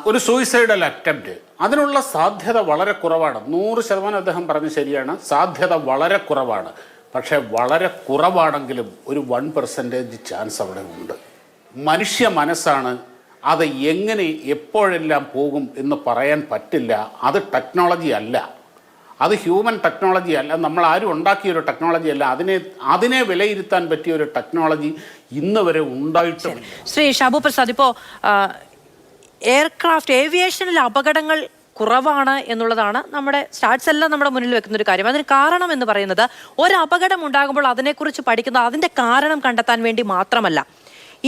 ഒരു suicidal attempt അതിനുള്ള സാധ്യത വളരെ കുറവാണ്. 100% അദ്ദേഹം പറഞ്ഞ് ശരിയാണ്, സാധ്യത വളരെ കുറവാണ്. പക്ഷേ വളരെ കുറവാണെങ്കിലും ഒരു 1% ചാൻസ് അവിടെ ഉണ്ട്. മനുഷ്യ മനസ്സാണ്, അത് എങ്ങനെ എപ്പോഴെല്ലാം പോകും എന്ന് പറയാൻ പറ്റില്ല. അത് ടെക്നോളജി അല്ല, അത് ഹ്യൂമൻ ടെക്നോളജി അല്ല, നമ്മൾ ആരും ഉണ്ടാക്കിയൊരു ടെക്നോളജി അല്ല. അതിനെ വിലയിരുത്താൻ പറ്റിയ ഒരു ടെക്നോളജി ഇന്ന് വരെ ഉണ്ടായിട്ടില്ല. ശ്രീ ഷാബു പ്രസാദ്, ഇപ്പോൾ എയർക്രാഫ്റ്റ് ഏവിയേഷനിൽ അപകടങ്ങൾ കുറവാണ് എന്നുള്ളതാണ് നമ്മുടെ സ്റ്റാറ്റ്സ് എല്ലാം നമ്മുടെ മുന്നിൽ വെക്കുന്ന ഒരു കാര്യം. അതിന് കാരണം എന്ന് പറയുന്നത് ഒരു അപകടം ഉണ്ടാകുമ്പോൾ അതിനെക്കുറിച്ച് പഠിക്കുന്നത് അതിൻ്റെ കാരണം കണ്ടെത്താൻ വേണ്ടി മാത്രമല്ല,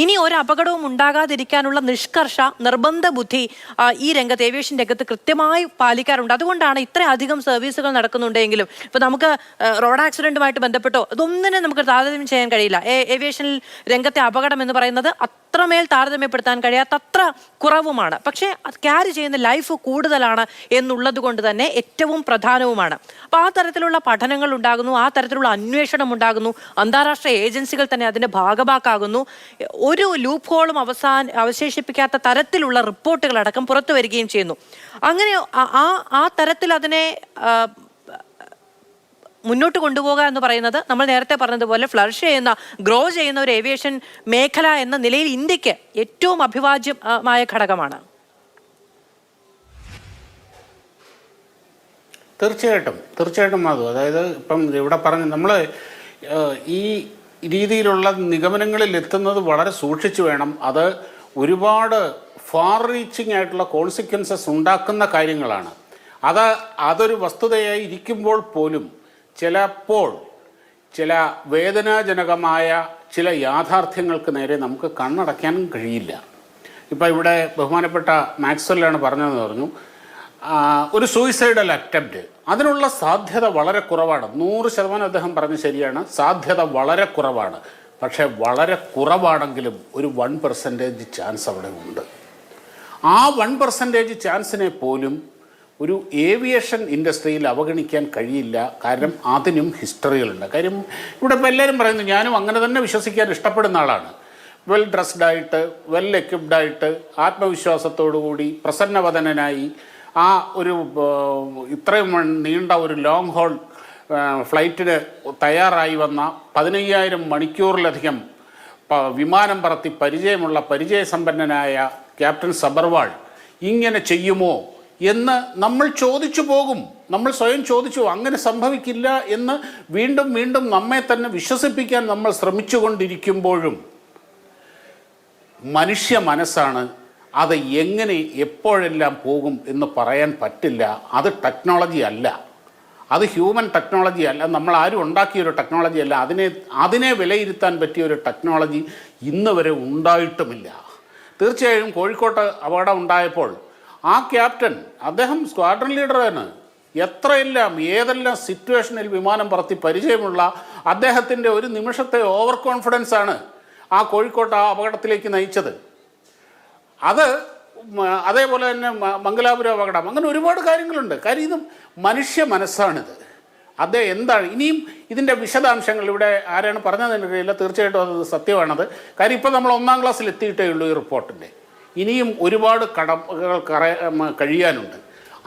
ഇനി ഒരു അപകടവും ഉണ്ടാകാതിരിക്കാനുള്ള നിഷ്കർഷ നിർബന്ധ ബുദ്ധി ഈ രംഗത്ത് ഏവിയേഷൻ രംഗത്ത് കൃത്യമായി പാലിക്കാറുണ്ട്. അതുകൊണ്ടാണ് ഇത്രയധികം സർവീസുകൾ നടക്കുന്നുണ്ടെങ്കിലും ഇപ്പോൾ നമുക്ക് റോഡ് ആക്സിഡന്റുമായിട്ട് ബന്ധപ്പെട്ടോ ഇതൊന്നിനും നമുക്ക് താരതമ്യം ചെയ്യാൻ കഴിയില്ല. ഏവിയേഷൻ രംഗത്തെ അപകടം എന്ന് പറയുന്നത് അത്രമേൽ താരതമ്യപ്പെടുത്താൻ കഴിയാത്തത്ര കുറവുമാണ്. പക്ഷേ ക്യാരി ചെയ്യുന്ന ലൈഫ് കൂടുതലാണ് എന്നുള്ളത് കൊണ്ട് തന്നെ ഏറ്റവും പ്രധാനവുമാണ്. അപ്പോൾ ആ തരത്തിലുള്ള പഠനങ്ങൾ ഉണ്ടാകുന്നു, ആ തരത്തിലുള്ള അന്വേഷണം ഉണ്ടാകുന്നു, അന്താരാഷ്ട്ര ഏജൻസികൾ തന്നെ അതിൻ്റെ ഭാഗമാക്കാകുന്നു. ഒരു ലൂപ്പ് ഹോളും അവശേഷിപ്പിക്കാത്ത തരത്തിലുള്ള റിപ്പോർട്ടുകളടക്കം പുറത്തു വരികയും ചെയ്യുന്നു. അങ്ങനെ ആ തരത്തിൽ അതിനെ മുന്നോട്ട് കൊണ്ടുപോകുക എന്ന് പറയുന്നത് നമ്മൾ നേരത്തെ പറഞ്ഞതുപോലെ ഫ്ലറിഷ് ചെയ്യുന്ന, ഗ്രോ ചെയ്യുന്ന ഒരു ഏവിയേഷൻ മേഖല എന്ന നിലയിൽ ഇന്ത്യക്ക് ഏറ്റവും അഭിവാജ്യമായ ഘടകമാണ്. തീർച്ചയായിട്ടും അത്, അതായത് ഇപ്പം ഇവിടെ പറഞ്ഞ് നമ്മൾ ഈ രീതിയിലുള്ള നിഗമനങ്ങളിൽ എത്തുന്നത് വളരെ സൂക്ഷിച്ചു വേണം. അത് ഒരുപാട് ഫാർ റീച്ചിങ് ആയിട്ടുള്ള കോൺസിക്വൻസസ് ഉണ്ടാക്കുന്ന കാര്യങ്ങളാണ്. അതൊരു വസ്തുതയായി ഇരിക്കുമ്പോൾ പോലും ചിലപ്പോൾ ചില വേദനാജനകമായ ചില യാഥാർത്ഥ്യങ്ങൾക്ക് നേരെ നമുക്ക് കണ്ണടയ്ക്കാനും കഴിയില്ല. ഇപ്പം ഇവിടെ ബഹുമാനപ്പെട്ട മാക്സ്വെല്ലാണ് പറഞ്ഞതെന്ന് പറഞ്ഞു, ഒരു സൂയിസൈഡൽ അറ്റംപ്റ്റ് അതിനുള്ള സാധ്യത വളരെ കുറവാണ്. 100% അദ്ദേഹം പറഞ്ഞ് ശരിയാണ്, സാധ്യത വളരെ കുറവാണ്. പക്ഷേ വളരെ കുറവാണെങ്കിലും ഒരു 1% ചാൻസ് അവിടെ ഉണ്ട്. ആ 1% ചാൻസിനെ പോലും ഒരു ഏവിയേഷൻ ഇൻഡസ്ട്രിയിൽ അവഗണിക്കാൻ കഴിയില്ല. കാരണം അതിനും ഹിസ്റ്ററികളുണ്ട്. കാര്യം ഇവിടെ ഇപ്പോൾ എല്ലാവരും പറയുന്നു, ഞാനും അങ്ങനെ തന്നെ വിശ്വസിക്കാൻ ഇഷ്ടപ്പെടുന്ന ആളാണ്. വെൽ ഡ്രസ്ഡായിട്ട്, വെൽ എക്വിപ്ഡായിട്ട്, ആത്മവിശ്വാസത്തോടുകൂടി പ്രസന്നവദനായി ആ ഒരു ഇത്രയും നീണ്ട ഒരു ലോങ് ഹോൾ ഫ്ലൈറ്റിന് തയ്യാറായി വന്ന 15,000 മണിക്കൂറിലധികം വിമാനം പറത്തി പരിചയമുള്ള പരിചയസമ്പന്നനായ ക്യാപ്റ്റൻ സബർവാൾ ഇങ്ങനെ ചെയ്യുമോ എന്ന് നമ്മൾ ചോദിച്ചു പോകും. നമ്മൾ സ്വയം ചോദിച്ചു, അങ്ങനെ സംഭവിക്കില്ല എന്ന് വീണ്ടും വീണ്ടും നമ്മെ തന്നെ വിശ്വസിപ്പിക്കാൻ നമ്മൾ ശ്രമിച്ചുകൊണ്ടിരിക്കുമ്പോഴും മനുഷ്യ മനസ്സാണ്, അത് എങ്ങനെ എപ്പോഴെല്ലാം പോകും എന്ന് പറയാൻ പറ്റില്ല. അത് ടെക്നോളജി അല്ല, അത് ഹ്യൂമൻ ടെക്നോളജി അല്ല, നമ്മൾ ആരും ഉണ്ടാക്കിയൊരു ടെക്നോളജി അല്ല. അതിനെ വിലയിരുത്താൻ പറ്റിയ ഒരു ടെക്നോളജി ഇന്ന് വരെ ഉണ്ടായിട്ടുമില്ല. തീർച്ചയായും കോഴിക്കോട്ട് അപകടം ഉണ്ടായപ്പോൾ ആ ക്യാപ്റ്റൻ, അദ്ദേഹം സ്ക്വാഡ്രൺ ലീഡറാണ്. ഏതെല്ലാം സിറ്റുവേഷനിൽ വിമാനം പറത്തി പരിചയമുള്ള അദ്ദേഹത്തിൻ്റെ ഒരു നിമിഷത്തെ ഓവർ കോൺഫിഡൻസാണ് ആ കോഴിക്കോട്ട് ആ അപകടത്തിലേക്ക് നയിച്ചത്. അതേപോലെ തന്നെ മംഗലാപുരം അപകടം, അങ്ങനെ ഒരുപാട് കാര്യങ്ങളുണ്ട്. കാര്യം ഇത് മനുഷ്യ മനസ്സാണിത്. എന്താണ് ഇനിയും ഇതിൻ്റെ വിശദാംശങ്ങൾ ഇവിടെ ആരാണ് പറഞ്ഞതെന്ന് അറിയില്ല. തീർച്ചയായിട്ടും അത് സത്യമാണത്. കാര്യം ഇപ്പോൾ നമ്മൾ 1ാം ക്ലാസ്സിൽ എത്തിയിട്ടേ ഉള്ളൂ ഈ റിപ്പോർട്ടിൻ്റെ. ഇനിയും ഒരുപാട് കടമകൾ കഴിയാനുണ്ട്.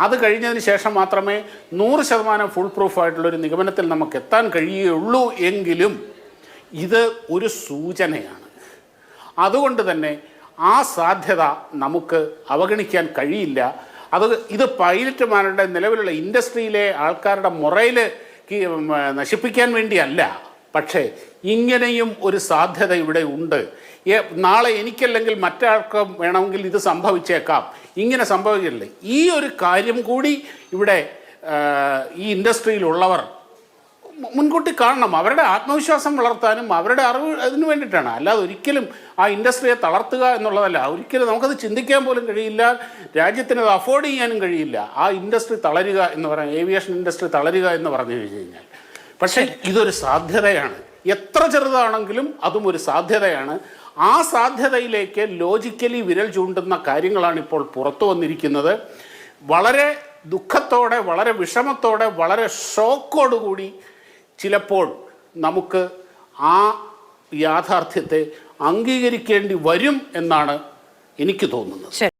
അത് കഴിഞ്ഞതിന് ശേഷം മാത്രമേ 100% ഫുൾ പ്രൂഫായിട്ടുള്ളൊരു നിഗമനത്തിൽ നമുക്ക് എത്താൻ കഴിയുകയുള്ളൂ. എങ്കിലും ഇത് ഒരു സൂചനയാണ്. അതുകൊണ്ട് തന്നെ ആ സാധ്യത നമുക്ക് അവഗണിക്കാൻ കഴിയില്ല. ഇത് പൈലറ്റുമാരുടെ നിലവിലുള്ള ഇൻഡസ്ട്രിയിലെ ആൾക്കാരുടെ മൊറയിൽ നശിപ്പിക്കാൻ വേണ്ടിയല്ല. പക്ഷേ ഇങ്ങനെയും ഒരു സാധ്യത ഇവിടെ ഉണ്ട്. നാളെ എനിക്കല്ലെങ്കിൽ മറ്റാൾക്ക് വേണമെങ്കിൽ ഇത് സംഭവിച്ചേക്കാം. ഇങ്ങനെ സംഭവിക്കില്ലേ, ഈ ഒരു കാര്യം കൂടി ഇവിടെ ഈ ഇൻഡസ്ട്രിയിലുള്ളവർ മുൻകൂട്ടി കാണണം. അവരുടെ ആത്മവിശ്വാസം വളർത്താനും അവരുടെ അറിവ് അതിന് വേണ്ടിയിട്ടാണ്. അല്ലാതെ ഒരിക്കലും ആ ഇൻഡസ്ട്രിയെ തളർത്തുക എന്നുള്ളതല്ല. ഒരിക്കലും നമുക്കത് ചിന്തിക്കാൻ പോലും കഴിയില്ല, രാജ്യത്തിന് അത് അഫോർഡ് ചെയ്യാനും കഴിയില്ല. ആ ഇൻഡസ്ട്രി തളരുക എന്ന് പറയാം, ഏവിയേഷൻ ഇൻഡസ്ട്രി തളരുക എന്ന് പറഞ്ഞു കഴിഞ്ഞാൽ. പക്ഷേ ഇതൊരു സാധ്യതയാണ്. എത്ര ചെറുതാണെങ്കിലും അതും ഒരു സാധ്യതയാണ്. ആ സാധ്യതയിലേക്ക് ലോജിക്കലി വിരൽ ചൂണ്ടുന്ന കാര്യങ്ങളാണ് ഇപ്പോൾ പുറത്തു വന്നിരിക്കുന്നത്. വളരെ ദുഃഖത്തോടെ, വളരെ വിഷമത്തോടെ, വളരെ ഷോക്കോടുകൂടി ചിലപ്പോൾ നമുക്ക് ആ യാഥാർത്ഥ്യത്തെ അംഗീകരിക്കേണ്ടി വരും എന്നാണ് എനിക്ക് തോന്നുന്നത്.